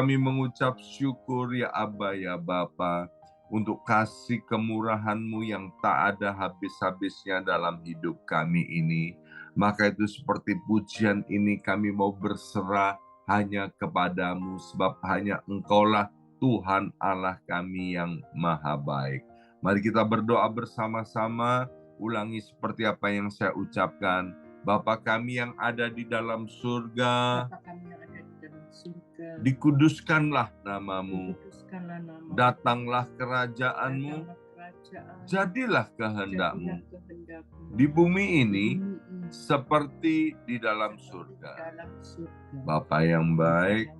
kami mengucap syukur ya Aba ya Bapa, untuk kasih kemurahan-Mu yang tak ada habis-habisnya dalam hidup kami ini. Maka itu seperti pujian ini kami mau berserah hanya kepadamu, sebab hanya Engkaulah Tuhan Allah kami yang maha baik. Mari kita berdoa bersama-sama, ulangi seperti apa yang saya ucapkan. Bapa kami yang ada di dalam surga, dikuduskanlah namamu, datanglah kerajaan-Mu, jadilah kehendak-Mu di bumi ini seperti di dalam surga. Bapa yang baik,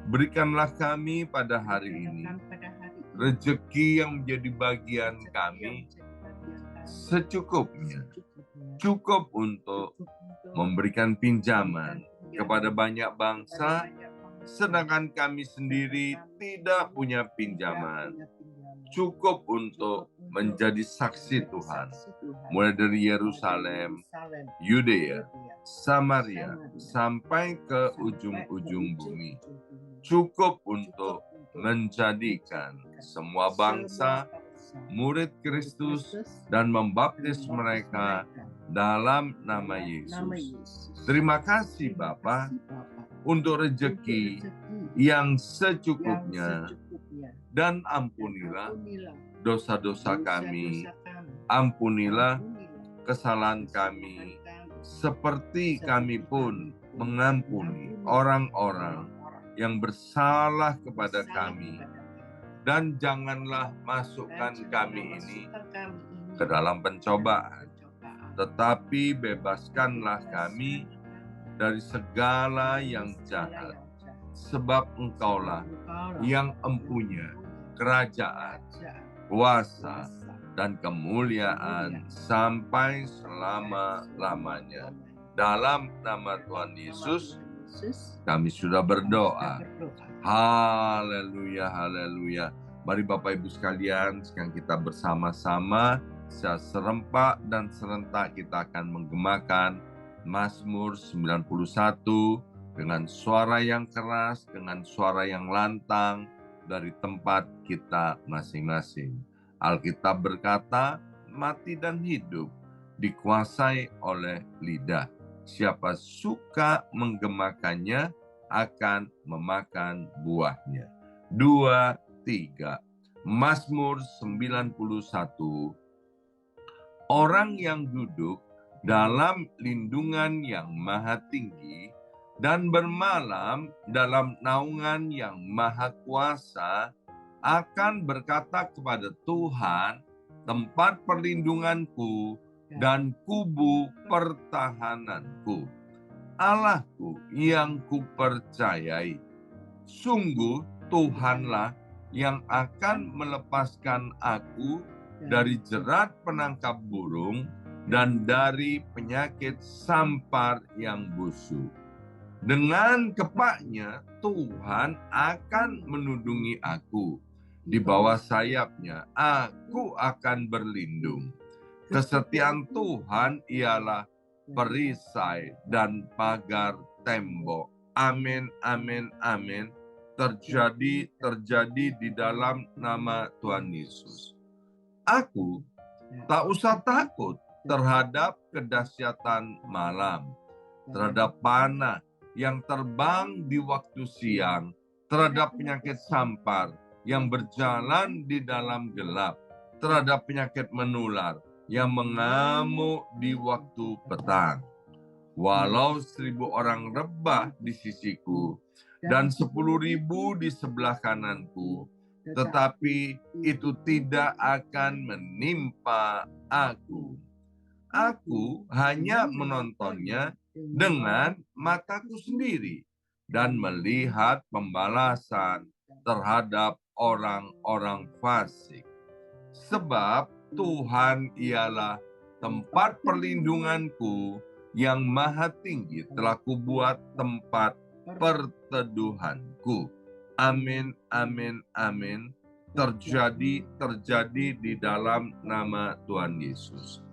berikanlah kami pada hari ini rezeki yang menjadi bagian kami secukupnya, cukup untuk memberikan pinjaman kepada banyak bangsa, sedangkan kami sendiri tidak punya pinjaman. Cukup untuk menjadi saksi Tuhan, mulai dari Yerusalem, Yudea, Samaria, sampai ke ujung-ujung bumi. Cukup untuk menjadikan semua bangsa murid Kristus dan membaptis mereka dalam nama Yesus. Terima kasih Bapa untuk rezeki yang secukupnya, dan ampunilah dosa-dosa kami, ampunilah kesalahan kami, seperti kami pun mengampuni orang-orang yang bersalah kepada kami. Dan janganlah masukkan kami ini ke dalam pencobaan, tetapi bebaskanlah kami dari segala yang jahat. Sebab Engkaulah yang empunya kerajaan, kuasa, dan kemuliaan sampai selama-lamanya. Dalam nama Tuhan Yesus, kami sudah berdoa. Haleluya, haleluya. Mari Bapak Ibu sekalian, sekarang kita bersama-sama secara serempak dan serentak kita akan menggemakan Mazmur 91 dengan suara yang keras, dengan suara yang lantang dari tempat kita masing-masing. Alkitab berkata, mati dan hidup dikuasai oleh lidah. Siapa suka menggemakannya akan memakan buahnya. 2, 3. Mazmur 91. Orang yang duduk dalam lindungan yang maha tinggi dan bermalam dalam naungan yang maha kuasa akan berkata kepada Tuhan, tempat perlindunganku dan kubu pertahananku, Allahku yang kupercayai. Sungguh Tuhanlah yang akan melepaskan aku dari jerat penangkap burung dan dari penyakit sampar yang busuk. Dengan kepaknya Tuhan akan menudungi aku. Di bawah sayapnya aku akan berlindung. Kesetiaan Tuhan ialah perisai dan pagar tembok. Amin, amin, amin. Terjadi di dalam nama Tuhan Yesus. Aku tak usah takut terhadap kedahsyatan malam, terhadap panah yang terbang di waktu siang, terhadap penyakit sampar yang berjalan di dalam gelap, terhadap penyakit menular yang mengamuk di waktu petang. Walau 1.000 orang rebah di sisiku dan 10.000 di sebelah kananku, tetapi itu tidak akan menimpa aku. Aku hanya menontonnya dengan mataku sendiri dan melihat pembalasan terhadap orang-orang fasik. Sebab Tuhan ialah tempat perlindunganku, yang maha tinggi telah kubuat tempat perteduhanku. Amin, amin, amin. Terjadi di dalam nama Tuhan Yesus.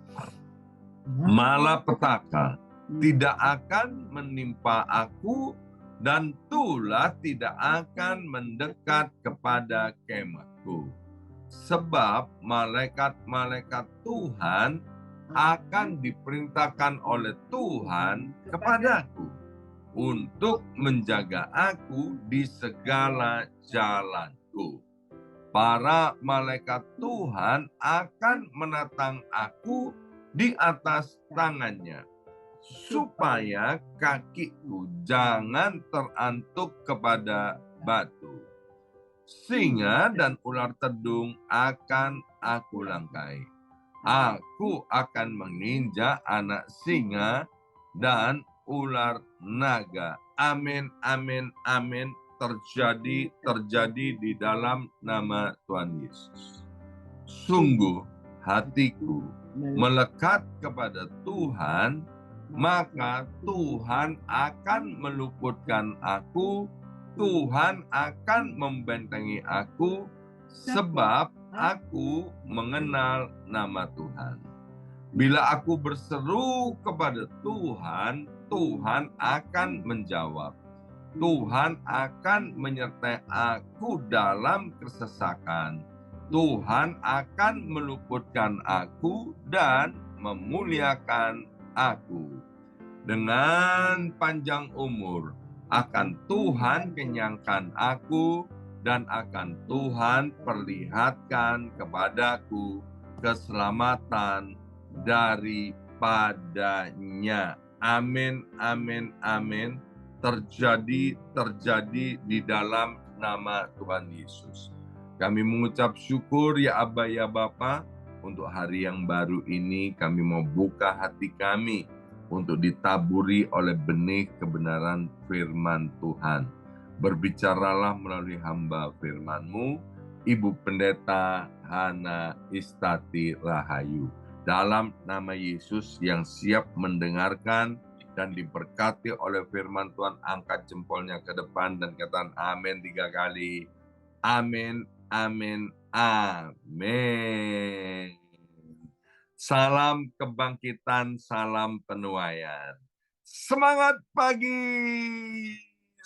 Malapetaka tidak akan menimpa aku dan tulah tidak akan mendekat kepada kemahku. Sebab malaikat-malaikat Tuhan akan diperintahkan oleh Tuhan kepadaku untuk menjaga aku di segala jalanku. Para malaikat Tuhan akan menatang aku di atas tangannya, supaya kakiku jangan terantuk kepada batu. Singa dan ular tedung akan aku langkai. Aku akan menginjak anak singa dan ular naga. Amin, amin, amin. Terjadi di dalam nama Tuhan Yesus. Sungguh hatiku melekat kepada Tuhan, maka Tuhan akan meluputkan aku, Tuhan akan membentengi aku, sebab aku mengenal nama Tuhan. Bila aku berseru kepada Tuhan, Tuhan akan menjawab. Tuhan akan menyertai aku dalam kesesakan. Tuhan akan meluputkan aku dan memuliakan aku. Dengan panjang umur akan Tuhan kenyangkan aku, dan akan Tuhan perlihatkan kepadaku keselamatan daripadanya. Amin, amin, amin. Terjadi di dalam nama Tuhan Yesus. Kami mengucap syukur ya Aba ya Bapa, untuk hari yang baru ini kami mau buka hati kami untuk ditaburi oleh benih kebenaran firman Tuhan. Berbicaralah melalui hamba firman-Mu, Ibu Pendeta Hana Istati Rahayu. Dalam nama Yesus yang siap mendengarkan dan diberkati oleh firman Tuhan, angkat jempolnya ke depan dan katakan amin 3 kali. Amin, amin, amin. Salam kebangkitan, salam penuaian. Semangat pagi.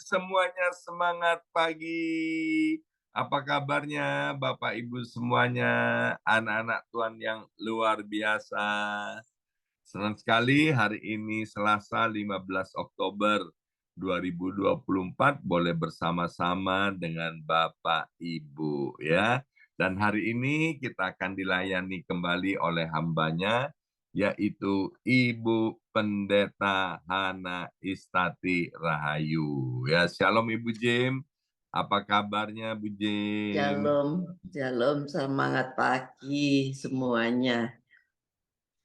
Semuanya semangat pagi. Apa kabarnya Bapak Ibu semuanya, anak-anak Tuhan yang luar biasa. Senang sekali hari ini Selasa 15 Oktober 2024 boleh bersama-sama dengan Bapak Ibu ya. Dan hari ini kita akan dilayani kembali oleh hambanya, yaitu Ibu Pendeta Hana Istati Rahayu. Ya, Shalom Ibu Jim. Apa kabarnya Bu Jim? Shalom, shalom, semangat pagi semuanya.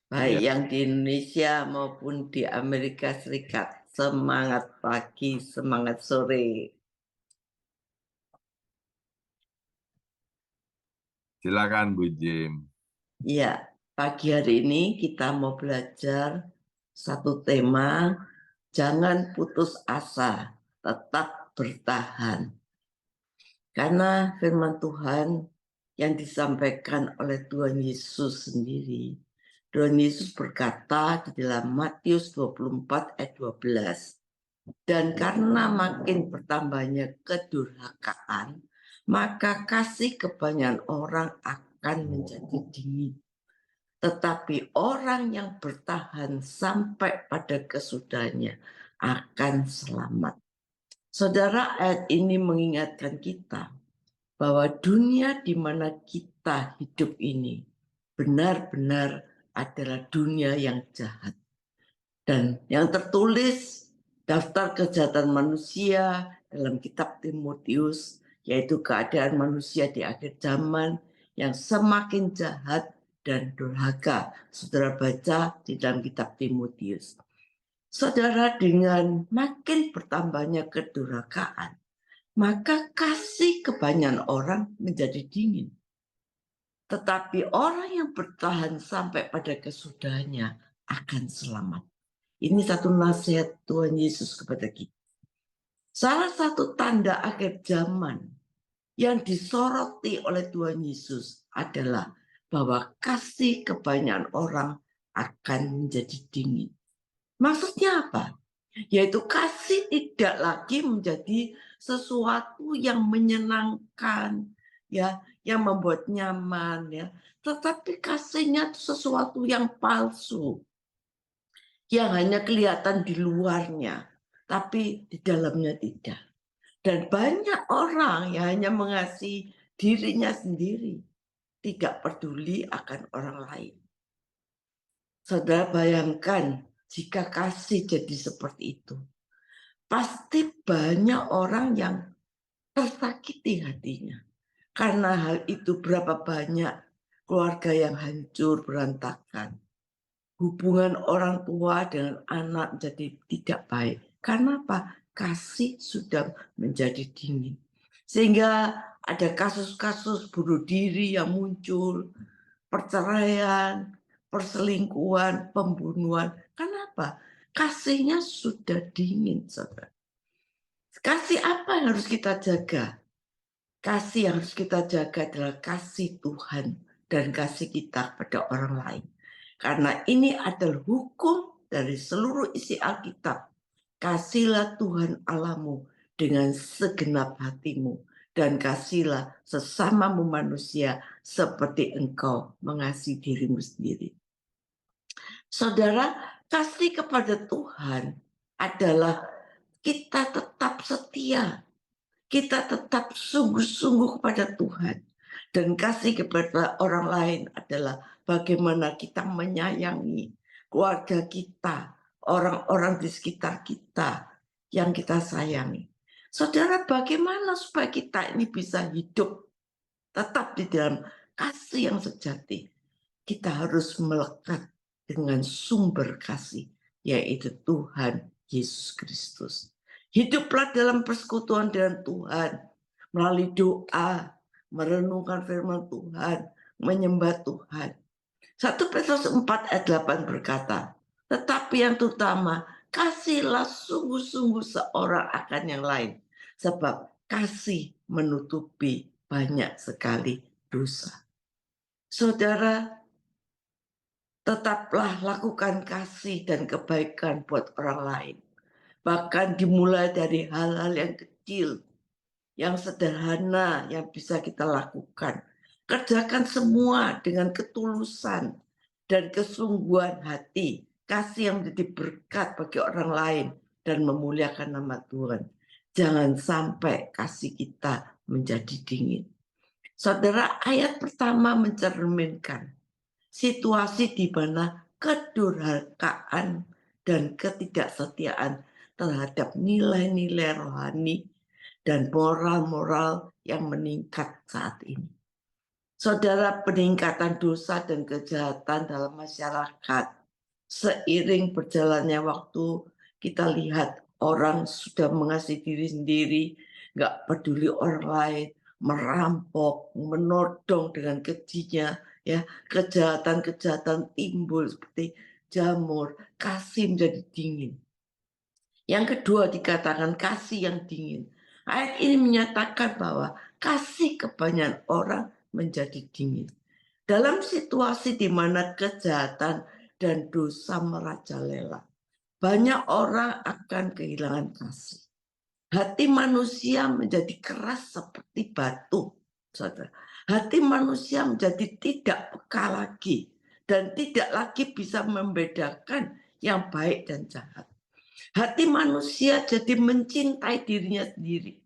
Baik yang di Indonesia maupun di Amerika Serikat. Semangat pagi, semangat sore. Silakan Bu Jim. Ya, pagi hari ini kita mau belajar satu tema, jangan putus asa, tetap bertahan. Karena firman Tuhan yang disampaikan oleh Tuhan Yesus sendiri, Tuhan Yesus berkata di dalam Matius 24 ayat 12, dan karena makin bertambahnya kedurhakaan, maka kasih kebanyakan orang akan menjadi dingin. Tetapi orang yang bertahan sampai pada kesudahannya akan selamat. Saudara, ayat ini mengingatkan kita bahwa dunia di mana kita hidup ini benar-benar adalah dunia yang jahat. Dan yang tertulis daftar kejahatan manusia dalam kitab Timotius, yaitu keadaan manusia di akhir zaman yang semakin jahat dan durhaka. Saudara baca di dalam kitab Timotius. Saudara, dengan makin bertambahnya kedurhakaan, maka kasih kebanyakan orang menjadi dingin. Tetapi orang yang bertahan sampai pada kesudahannya akan selamat. Ini satu nasihat Tuhan Yesus kepada kita. Salah satu tanda akhir zaman yang disoroti oleh Tuhan Yesus adalah bahwa kasih kebanyakan orang akan menjadi dingin. Maksudnya apa? Yaitu kasih tidak lagi menjadi sesuatu yang menyenangkan, ya, yang membuat nyaman, ya. Tetapi kasihnya itu sesuatu yang palsu, yang hanya kelihatan di luarnya, tapi di dalamnya tidak. Dan banyak orang yang hanya mengasihi dirinya sendiri, tidak peduli akan orang lain. Saudara bayangkan jika kasih jadi seperti itu. Pasti banyak orang yang tersakiti hatinya. Karena hal itu berapa banyak keluarga yang hancur berantakan. Hubungan orang tua dengan anak jadi tidak baik. Karena apa? Kasih sudah menjadi dingin. Sehingga ada kasus-kasus bunuh diri yang muncul, perceraian, perselingkuhan, pembunuhan. Kenapa? Kasihnya sudah dingin, saudara. Kasih apa yang harus kita jaga? Kasih yang harus kita jaga adalah kasih Tuhan dan kasih kita pada orang lain. Karena ini adalah hukum dari seluruh isi Alkitab. Kasihlah Tuhan Allahmu dengan segenap hatimu dan kasihlah sesamamu manusia seperti engkau mengasihi dirimu sendiri. Saudara, kasih kepada Tuhan adalah kita tetap setia, kita tetap sungguh-sungguh kepada Tuhan. Dan kasih kepada orang lain adalah bagaimana kita menyayangi keluarga kita, orang-orang di sekitar kita yang kita sayangi. Saudara, bagaimana supaya kita ini bisa hidup tetap di dalam kasih yang sejati? Kita harus melekat dengan sumber kasih, yaitu Tuhan Yesus Kristus. Hiduplah dalam persekutuan dengan Tuhan melalui doa, merenungkan firman Tuhan, menyembah Tuhan. 1 Petrus 4 ayat 8 berkata, tetapi yang terutama, kasihlah sungguh-sungguh seorang akan yang lain, sebab kasih menutupi banyak sekali dosa. Saudara, tetaplah lakukan kasih dan kebaikan buat orang lain. Bahkan dimulai dari hal-hal yang kecil, yang sederhana yang bisa kita lakukan. Kerjakan semua dengan ketulusan dan kesungguhan hati. Kasih yang menjadi berkat bagi orang lain dan memuliakan nama Tuhan. Jangan sampai kasih kita menjadi dingin. Saudara, ayat pertama mencerminkan situasi di mana kedurhakaan dan ketidaksetiaan terhadap nilai-nilai rohani dan moral-moral yang meningkat saat ini. Saudara, peningkatan dosa dan kejahatan dalam masyarakat seiring berjalannya waktu, kita lihat orang sudah mengasihi diri sendiri, nggak peduli orang lain, merampok, menodong dengan kejinya, ya, kejahatan-kejahatan timbul seperti jamur, kasih menjadi dingin. Yang kedua dikatakan kasih yang dingin. Ayat ini menyatakan bahwa kasih kebanyakan orang menjadi dingin. Dalam situasi di mana kejahatan dan dosa merajalela, banyak orang akan kehilangan kasih. Hati manusia menjadi keras seperti batu, saudara. Hati manusia menjadi tidak peka lagi dan tidak lagi bisa membedakan yang baik dan jahat. Hati manusia jadi mencintai dirinya sendiri.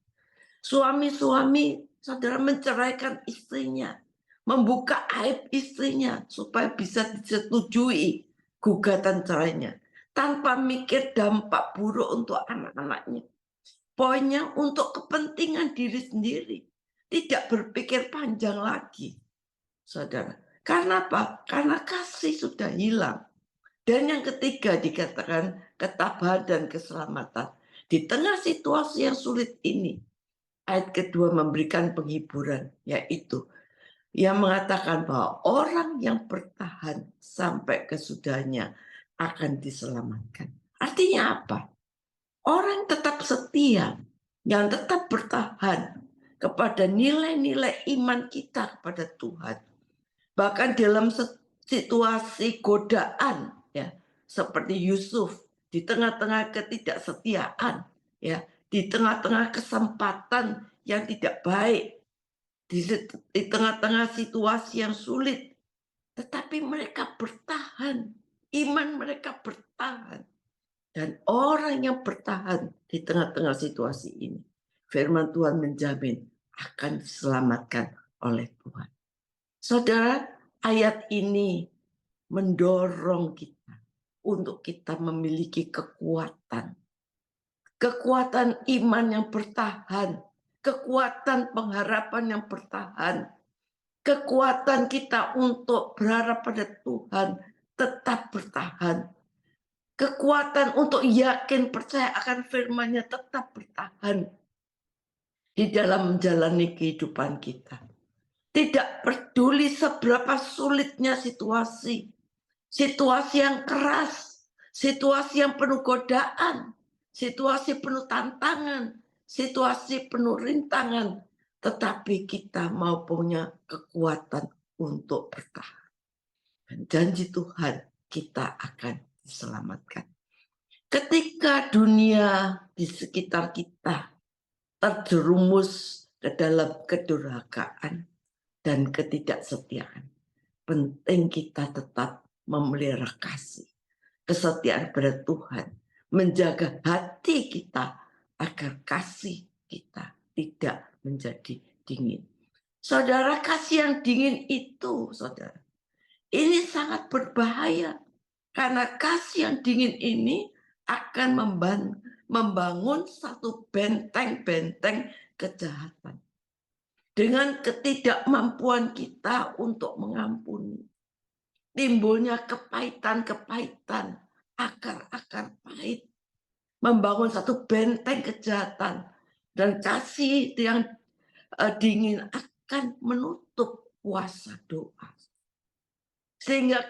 Suami-suami, saudara, menceraikan istrinya, membuka aib istrinya supaya bisa disetujui gugatan cerainya, tanpa mikir dampak buruk untuk anak-anaknya. Poinnya untuk kepentingan diri sendiri, tidak berpikir panjang lagi, saudara. Karena apa? Karena kasih sudah hilang. Dan yang ketiga dikatakan ketabahan dan keselamatan. Di tengah situasi yang sulit ini, ayat kedua memberikan penghiburan, yaitu yang mengatakan bahwa orang yang bertahan sampai kesudahnya akan diselamatkan. Artinya apa? Orang tetap setia, yang tetap bertahan kepada nilai-nilai iman kita kepada Tuhan. Bahkan dalam situasi godaan, ya, seperti Yusuf di tengah-tengah ketidaksetiaan, ya, di tengah-tengah kesempatan yang tidak baik, di tengah-tengah situasi yang sulit, tetapi mereka bertahan, iman mereka bertahan. Dan orang yang bertahan di tengah-tengah situasi ini, firman Tuhan menjamin akan diselamatkan oleh Tuhan. Saudara, ayat ini mendorong kita untuk kita memiliki kekuatan. Kekuatan iman yang bertahan, kekuatan pengharapan yang bertahan, kekuatan kita untuk berharap pada Tuhan tetap bertahan. Kekuatan untuk yakin percaya akan firman-Nya tetap bertahan di dalam menjalani kehidupan kita. Tidak peduli seberapa sulitnya situasi, situasi yang keras, situasi yang penuh godaan, situasi penuh tantangan, situasi penuh rintangan, tetapi kita mau punya kekuatan untuk bertahan. Dan janji Tuhan kita akan diselamatkan. Ketika dunia di sekitar kita terjerumus ke dalam kedurhakaan dan ketidaksetiaan, penting kita tetap memelihara kasih, kesetiaan pada Tuhan, menjaga hati kita agar kasih kita tidak menjadi dingin. Saudara, kasih yang dingin itu, saudara, ini sangat berbahaya karena kasih yang dingin ini akan membangun satu benteng-benteng kejahatan. Dengan ketidakmampuan kita untuk mengampuni, timbulnya kepahitan-kepahitan, akar-akar pahit, membangun satu benteng kejahatan, dan kasih yang dingin akan menutup kuasa doa. Sehingga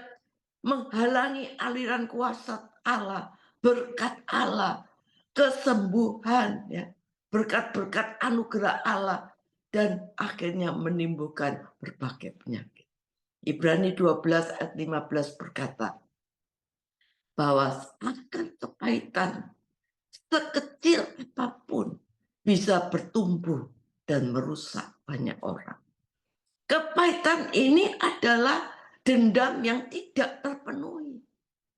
menghalangi aliran kuasa Allah, berkat Allah, kesembuhan, ya, berkat-berkat anugerah Allah, dan akhirnya menimbulkan berbagai penyakit. Ibrani 12 ayat 15 berkata bahwa akan kepahitan sekecil apapun bisa bertumbuh dan merusak banyak orang. Kepahitan ini adalah dendam yang tidak terpenuhi.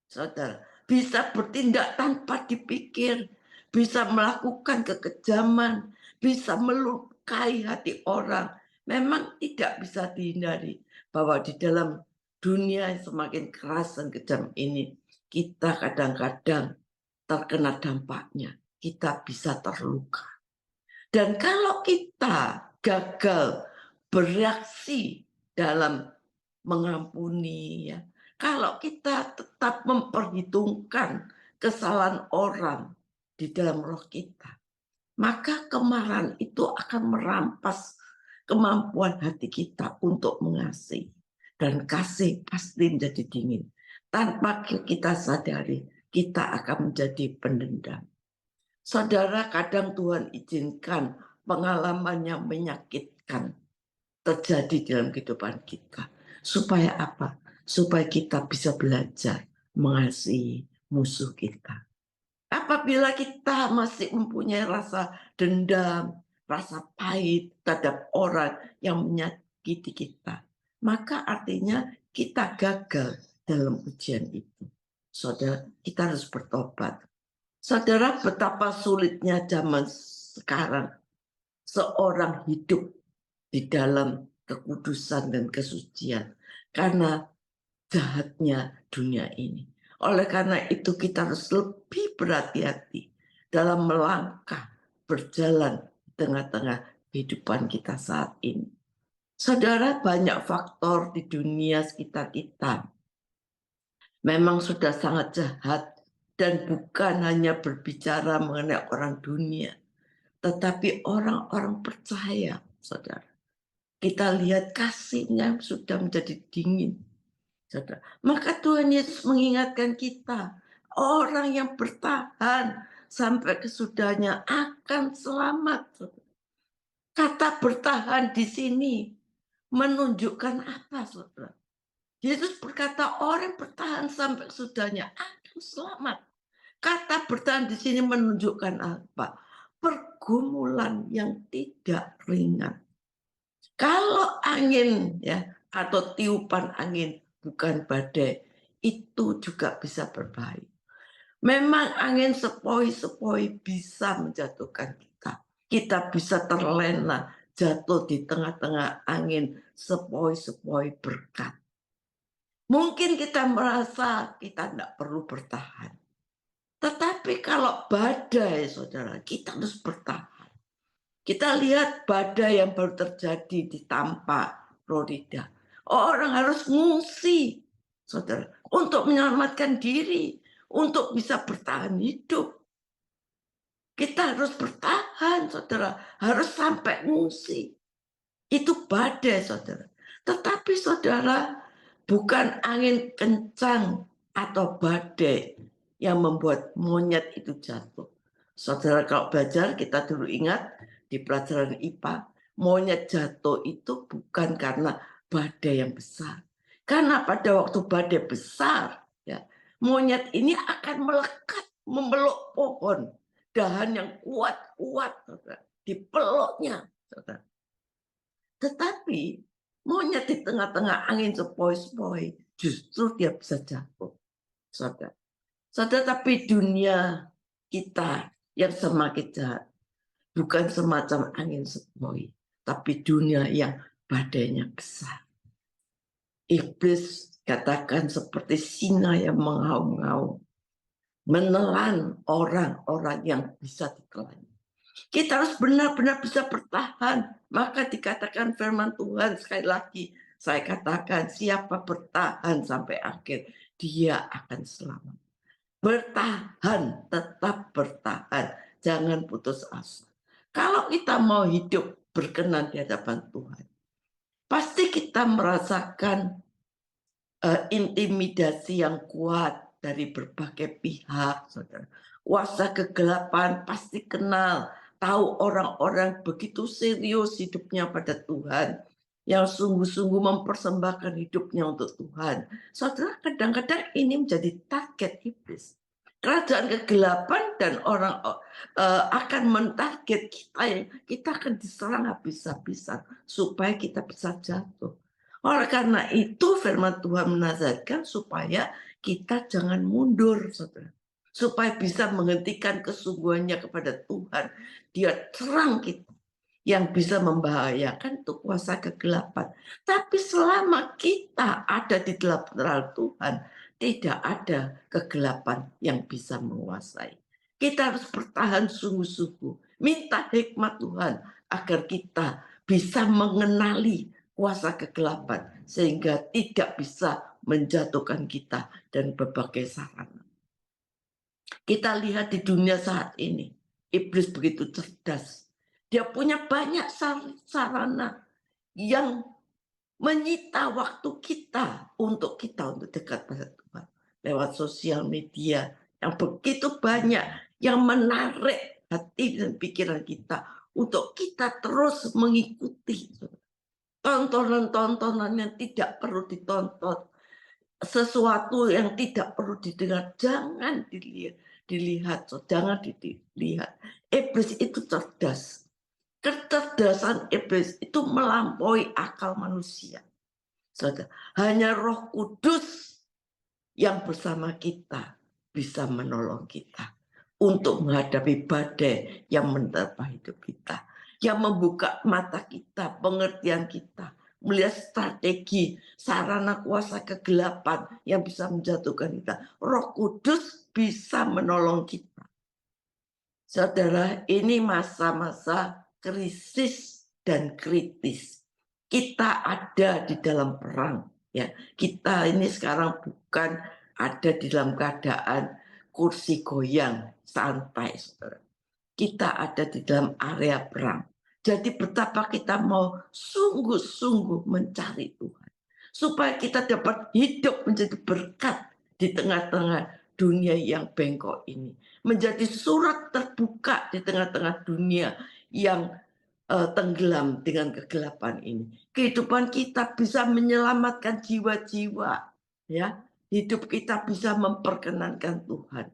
Saudara, bisa bertindak tanpa dipikir, bisa melakukan kekejaman, bisa melukai hati orang. Memang tidak bisa dihindari bahwa di dalam dunia yang semakin keras dan kejam ini, kita kadang-kadang terkena dampaknya, kita bisa terluka. Dan kalau kita gagal bereaksi dalam mengampuni, ya, kalau kita tetap memperhitungkan kesalahan orang di dalam roh kita, maka kemarahan itu akan merampas kemampuan hati kita untuk mengasihi. Dan kasih pasti menjadi dingin. Tanpa kita sadari, kita akan menjadi pendendam. Saudara, kadang Tuhan izinkan pengalaman yang menyakitkan terjadi dalam kehidupan kita. Supaya apa? Supaya kita bisa belajar mengasihi musuh kita. Apabila kita masih mempunyai rasa dendam, rasa pahit terhadap orang yang menyakiti kita, maka artinya kita gagal dalam ujian itu. Saudara, kita harus bertobat. Saudara, betapa sulitnya zaman sekarang seorang hidup di dalam kekudusan dan kesucian karena jahatnya dunia ini. Oleh karena itu kita harus lebih berhati-hati dalam melangkah berjalan di tengah-tengah kehidupan kita saat ini. Saudara, banyak faktor di dunia sekitar kita memang sudah sangat jahat dan bukan hanya berbicara mengenai orang dunia, tetapi orang-orang percaya, saudara. Kita lihat kasihnya sudah menjadi dingin. Saudara. Maka Tuhan Yesus mengingatkan kita, orang yang bertahan sampai kesudahnya akan selamat. Kata bertahan di sini menunjukkan apa, saudara? Yesus berkata orang bertahan sampai kesudahnya akan selamat. Kata bertahan di sini menunjukkan apa? Pergumulan yang tidak ringan. Kalau angin ya atau tiupan angin bukan badai, itu juga bisa berbahaya. Memang angin sepoi-sepoi bisa menjatuhkan kita. Kita bisa terlena jatuh di tengah-tengah angin sepoi-sepoi berkat. Mungkin kita merasa kita tidak perlu bertahan. Tetapi kalau badai, saudara, kita harus bertahan. Kita lihat badai yang baru terjadi di Tampa, Florida. Orang harus ngungsi, saudara, untuk menyelamatkan diri, untuk bisa bertahan hidup. Kita harus bertahan, saudara, harus sampai ngungsi. Itu badai, saudara. Tetapi saudara, bukan angin kencang atau badai yang membuat monyet itu jatuh. Saudara, kalau belajar, kita dulu ingat di pelajaran IPA, monyet jatuh itu bukan karena badai yang besar. Karena pada waktu badai besar, ya, monyet ini akan melekat, memeluk pohon, dahan yang kuat-kuat, dipeluknya, saudara. Tetapi monyet di tengah-tengah angin sepoi-sepoi, justru dia bisa jatuh. Saudara. Saudara, tapi dunia kita yang semakin jahat, bukan semacam angin sepoi, tapi dunia yang badainya besar. Iblis katakan seperti singa yang mengaum-ngaum, menelan orang-orang yang bisa ditelan. Kita harus benar-benar bisa bertahan. Maka dikatakan firman Tuhan sekali lagi. Saya katakan siapa bertahan sampai akhir, dia akan selamat. Bertahan, tetap bertahan. Jangan putus asa. Kalau kita mau hidup berkenan di hadapan Tuhan, pasti kita merasakan intimidasi yang kuat dari berbagai pihak, saudara. Kuasa kegelapan pasti kenal, tahu orang-orang begitu serius hidupnya pada Tuhan, yang sungguh-sungguh mempersembahkan hidupnya untuk Tuhan. Saudara, kadang-kadang ini menjadi target iblis. Kerajaan kegelapan dan orang akan mentarget kita, kita akan diserang habis-habisan supaya kita bisa jatuh. Oleh karena itu firman Tuhan menasihatkan supaya kita jangan mundur, saudara. Supaya bisa menghentikan kesungguhannya kepada Tuhan. Dia serang kita yang bisa membahayakan itu kuasa kegelapan. Tapi selama kita ada di dalam terang Tuhan, tidak ada kegelapan yang bisa menguasai. Kita harus bertahan sungguh-sungguh. Minta hikmat Tuhan agar kita bisa mengenali kuasa kegelapan sehingga tidak bisa menjatuhkan kita dan berbagai sarana. Kita lihat di dunia saat ini, iblis begitu cerdas. Dia punya banyak sarana yang menyita waktu kita untuk dekat pada Tuhan. Lewat sosial media yang begitu banyak yang menarik hati dan pikiran kita untuk kita terus mengikuti tontonan-tontonan yang tidak perlu ditonton, sesuatu yang tidak perlu didengar, jangan dilihat, jangan dilihat. Iblis itu cerdas. Kecerdasan iblis itu melampaui akal manusia. Saudara, hanya Roh Kudus yang bersama kita bisa menolong kita untuk menghadapi badai yang menerpa hidup kita, yang membuka mata kita, pengertian kita, melihat strategi, sarana kuasa kegelapan yang bisa menjatuhkan kita. Roh Kudus bisa menolong kita. Saudara, ini masa-masa krisis dan kritis. Kita ada di dalam perang. Ya, kita ini sekarang bukan ada di dalam keadaan kursi goyang, santai, saudara. Kita ada di dalam area perang. Jadi betapa kita mau sungguh-sungguh mencari Tuhan. Supaya kita dapat hidup menjadi berkat di tengah-tengah dunia yang bengkok ini. Menjadi surat terbuka di tengah-tengah dunia yang tenggelam dengan kegelapan ini. Kehidupan kita bisa menyelamatkan jiwa-jiwa. Ya, hidup kita bisa memperkenankan Tuhan.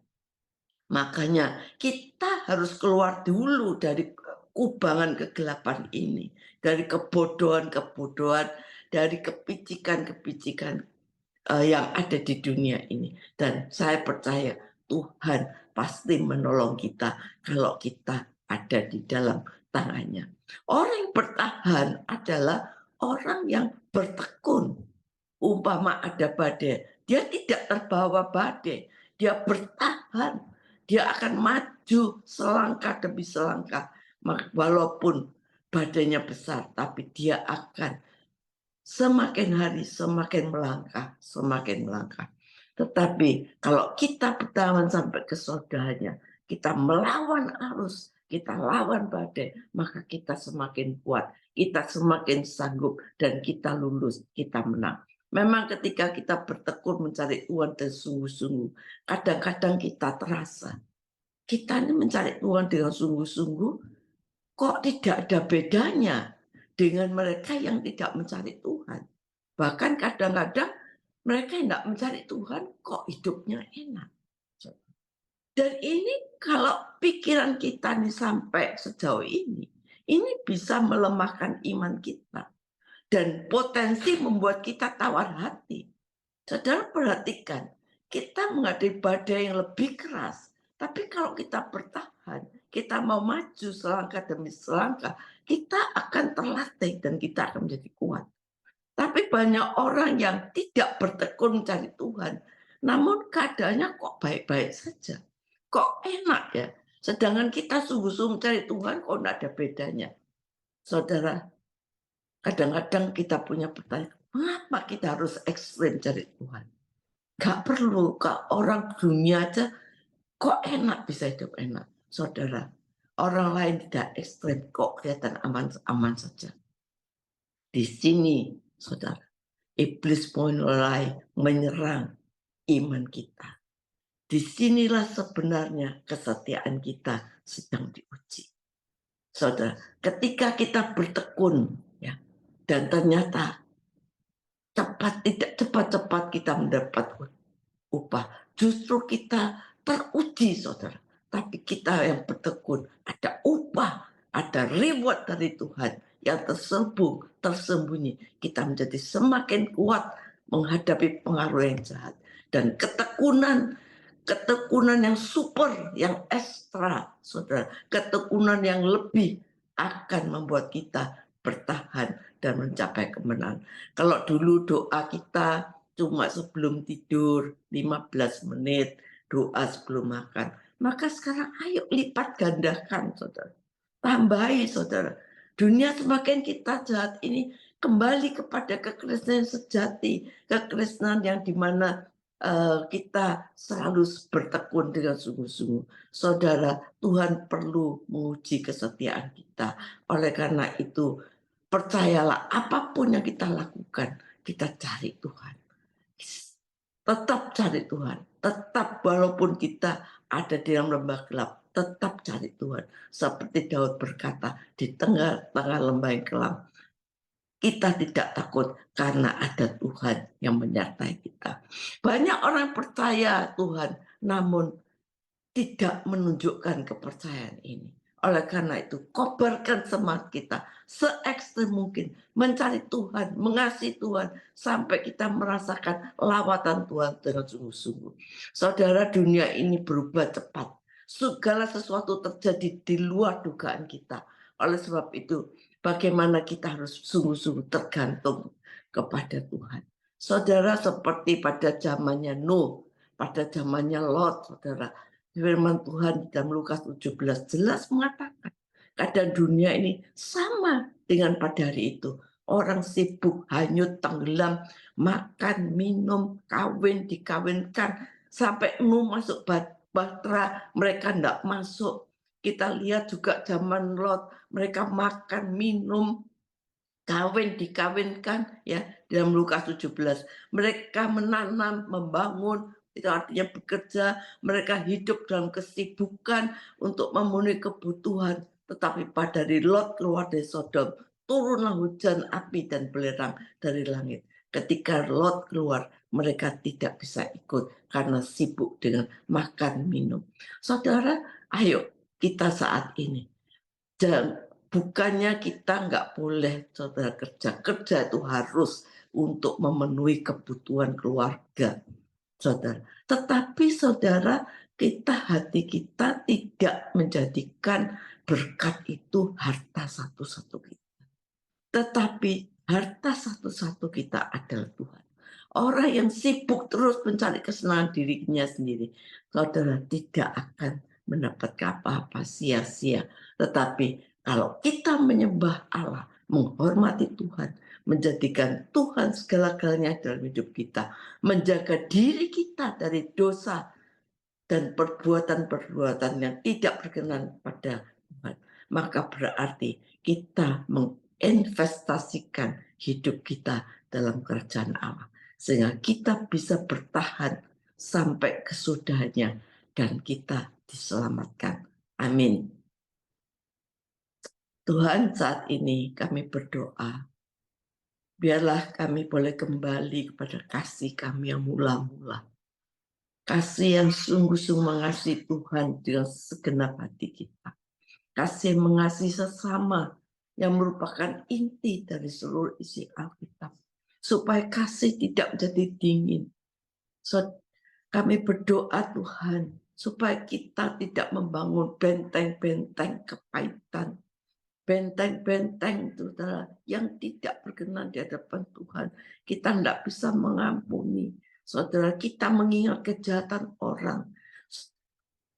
Makanya kita harus keluar dulu dari kubangan kegelapan ini, dari kebodohan-kebodohan, dari kepicikan-kepicikan yang ada di dunia ini. Dan saya percaya Tuhan pasti menolong kita kalau kita ada di dalam tangannya. Orang yang bertahan adalah orang yang bertekun. Umpama ada badai, dia tidak terbawa badai, dia bertahan, dia akan maju selangkah demi selangkah. Walaupun badainya besar, tapi dia akan semakin hari semakin melangkah, semakin melangkah. Tetapi kalau kita bertahan sampai ke saudaranya, kita melawan arus, kita lawan badai, maka kita semakin kuat, kita semakin sanggup, dan kita lulus, kita menang. Memang ketika kita bertekun mencari Tuhan dan sungguh-sungguh, kadang-kadang kita terasa, kita ini mencari Tuhan dengan sungguh-sungguh, kok tidak ada bedanya dengan mereka yang tidak mencari Tuhan. Bahkan kadang-kadang mereka yang tidak mencari Tuhan kok hidupnya enak. Dan ini kalau pikiran kita nih sampai sejauh ini bisa melemahkan iman kita. Dan potensi membuat kita tawar hati. Saudara perhatikan, kita menghadapi badai yang lebih keras. Tapi kalau kita bertahan, kita mau maju selangkah demi selangkah, kita akan terlatih dan kita akan menjadi kuat. Tapi banyak orang yang tidak bertekun mencari Tuhan, namun keadaannya kok baik-baik saja. Kok enak ya? Sedangkan kita sungguh-sungguh mencari Tuhan, kok tidak ada bedanya. Saudara, kadang-kadang kita punya pertanyaan, mengapa kita harus ekstrim cari Tuhan? Gak perlu, orang dunia aja kok enak bisa hidup enak. Saudara, orang lain tidak ekstrim, kok kelihatan aman-aman saja. Di sini, saudara, iblis mulai menyerang iman kita. Disinilah sebenarnya kesetiaan kita sedang diuji. Saudara, ketika kita bertekun, ya, dan ternyata tidak cepat-cepat kita mendapat upah, justru kita teruji, saudara. Tapi kita yang bertekun, ada upah, ada reward dari Tuhan yang tersembunyi. Kita menjadi semakin kuat menghadapi pengaruh yang jahat. Dan ketekunan yang super, yang ekstra, saudara. Ketekunan yang lebih akan membuat kita bertahan dan mencapai kemenangan. Kalau dulu doa kita cuma sebelum tidur 15 menit, doa sebelum makan. Maka sekarang ayo lipat gandakan, saudara. Tambahi, saudara. Dunia semakin kita jahat ini kembali kepada kekristenan sejati, kekristenan yang dimana kita selalu bertekun dengan sungguh-sungguh. Saudara, Tuhan perlu menguji kesetiaan kita. Oleh karena itu, percayalah apapun yang kita lakukan, kita cari Tuhan. Tetap cari Tuhan. Tetap walaupun kita ada di dalam lembah gelap, tetap cari Tuhan. Seperti Daud berkata, di tengah-tengah lembah yang kelam, kita tidak takut karena ada Tuhan yang menyertai kita. Banyak orang percaya Tuhan, namun tidak menunjukkan kepercayaan ini. Oleh karena itu, kobarkan semangat kita se-ekstrem mungkin mencari Tuhan, mengasihi Tuhan, sampai kita merasakan lawatan Tuhan dengan sungguh-sungguh. Saudara, dunia ini berubah cepat. Segala sesuatu terjadi di luar dugaan kita. Oleh sebab itu, bagaimana kita harus sungguh-sungguh tergantung kepada Tuhan. Saudara, seperti pada zamannya Nuh, pada zamannya Lot, saudara, firman Tuhan dalam Lukas 17 jelas mengatakan keadaan dunia ini sama dengan pada hari itu. Orang sibuk, hanyut, tenggelam, makan, minum, kawin, dikawinkan, sampai Nuh masuk bahtera, mereka tidak masuk. Kita lihat juga zaman Lot, mereka makan, minum, kawin, dikawinkan, ya, dalam Lukas 17. Mereka menanam, membangun, itu artinya bekerja, mereka hidup dalam kesibukan untuk memenuhi kebutuhan. Tetapi pada hari Lot keluar dari Sodom, turunlah hujan api dan belerang dari langit. Ketika Lot keluar, mereka tidak bisa ikut karena sibuk dengan makan minum. Saudara, ayo kita saat ini, dan bukannya kita nggak boleh saudara kerja itu harus untuk memenuhi kebutuhan keluarga saudara. Tetapi saudara, hati kita tidak menjadikan berkat itu harta satu-satu kita. Tetapi harta satu-satu kita adalah Tuhan. Orang yang sibuk terus mencari kesenangan dirinya sendiri, saudara, tidak akan mendapatkan apa-apa sia-sia. Tetapi kalau kita menyembah Allah, menghormati Tuhan, menjadikan Tuhan segala-galanya dalam hidup kita, menjaga diri kita dari dosa dan perbuatan-perbuatan yang tidak berkenan pada Tuhan, maka berarti kita menginvestasikan hidup kita dalam kerajaan Allah, sehingga kita bisa bertahan sampai kesudahannya dan kita diselamatkan. Amin. Tuhan, saat ini kami berdoa, biarlah kami boleh kembali kepada kasih kami yang mula-mula. Kasih yang sungguh-sungguh mengasihi Tuhan dengan segenap hati kita. Kasih yang mengasihi sesama yang merupakan inti dari seluruh isi Alkitab. Supaya kasih tidak menjadi dingin. Kami berdoa Tuhan, supaya kita tidak membangun benteng-benteng kepahitan. Benteng-benteng itu yang tidak berkenan di hadapan Tuhan. Kita tidak bisa mengampuni. Saudara, kita mengingat kejahatan orang.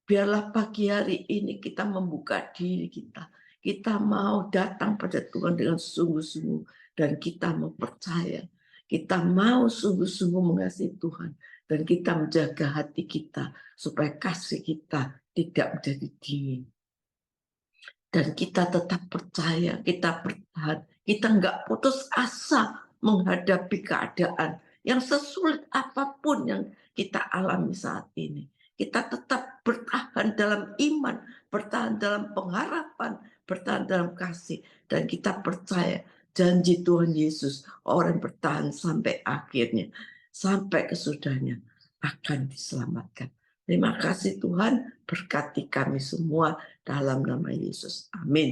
Biarlah pagi hari ini kita membuka diri kita. Kita mau datang pada Tuhan dengan sungguh-sungguh. Dan kita mau percaya. Kita mau sungguh-sungguh mengasihi Tuhan. Dan kita menjaga hati kita. Supaya kasih kita tidak menjadi dingin. Dan kita tetap percaya, kita bertahan. Kita nggak putus asa menghadapi keadaan yang sesulit apapun yang kita alami saat ini. Kita tetap bertahan dalam iman, bertahan dalam pengharapan, bertahan dalam kasih. Dan kita percaya janji Tuhan Yesus, orang yang bertahan sampai akhirnya, sampai kesudahannya, akan diselamatkan. Terima kasih Tuhan, berkati kami semua dalam nama Yesus. Amin.